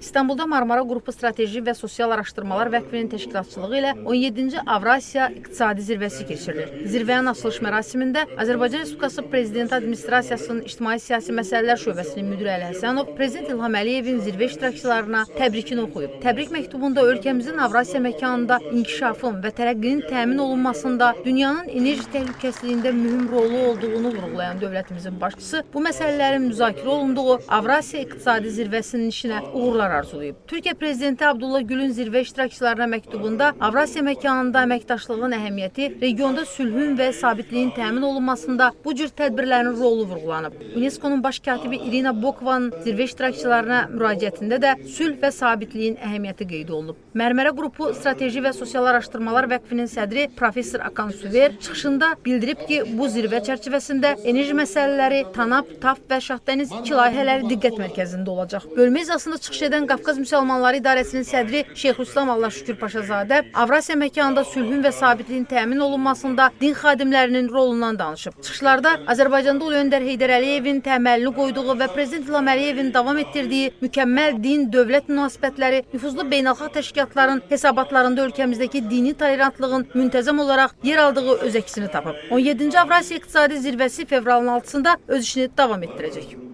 İstanbulda Marmara Qrupu Strateji və Sosial Araşdırmalar Vəqfinin təşkilatçılığı ilə 17-ci Avrasiya İqtisadi Zirvəsi keçirilir. Zirvənin açılış mərasimində Azərbaycan Respublikası Prezidenti Administrasiyasının İctimai-Siyasi Məsələlər Şöbəsinin müdiri Əli Həsənov Prezident İlham Əliyevin zirvə iştirakçılarına təbrikini oxuyub. Təbrik məktubunda ölkəmizin Avrasiya məkanında inkişafın və tərəqqinin təmin olunmasında dünyanın enerji təhlükəsizliyində mühüm rolu olduğunu vurğulayan dövlətimizin başçısı bu məsələlərin müzakirə olunduğu Avrasiya İqtisadi Zirvəsinin işinə uğurlar arzulayıb. Türkiyə Prezidenti Abdullah Gül'ün zirvə iştirakçılarına məktubunda Avrasiya məkanında əməkdaşlığın əhəmiyyəti, regionda sülhün və sabitliyin təmin olunmasında bu cür tədbirlərin rolu vurğulanıb. UNESCO-nun baş katibi İrina Bokovanın zirvə iştirakçılarına müraciətində də sülh və sabitliyin əhəmiyyəti qeyd olunub. Mərmərə Qrupu Strateji və Sosial Araşdırmalar Vəqfinin sədri Professor Akan Süver çıxışında bildirib ki, bu zirvə çərçivəsində enerji məsələləri, TANAP, TAF və Şahdəniz 2 layihələri diqqət mərkəzində olacaq. Bölmə iclasında çıxış edən Qafqaz Müsəlmanları İdarəsinin sədri Şeyxülislam Allahşükür Paşazadə Avrasiya məkanında sülhün və sabitliyin təmin olunmasında din xadimlərinin rolundan danışıb. Çıxışlarda Azərbaycanda Ulu Öndər Heydər Əliyevin təməlini qoyduğu və Prezident İlham Əliyevin davam etdirdiyi mükəmməl din-dövlət münasibətləri, nüfuzlu beynəlxalq təşkilatların hesabatlarında ölkəmizdəki dini tolerantlığın müntəzəm olaraq yer aldığı öz əksini tapıb. 17-ci Avrasiya İqtisadi Zirvəsi fevralın 6-sında öz işini davam etdirəcək.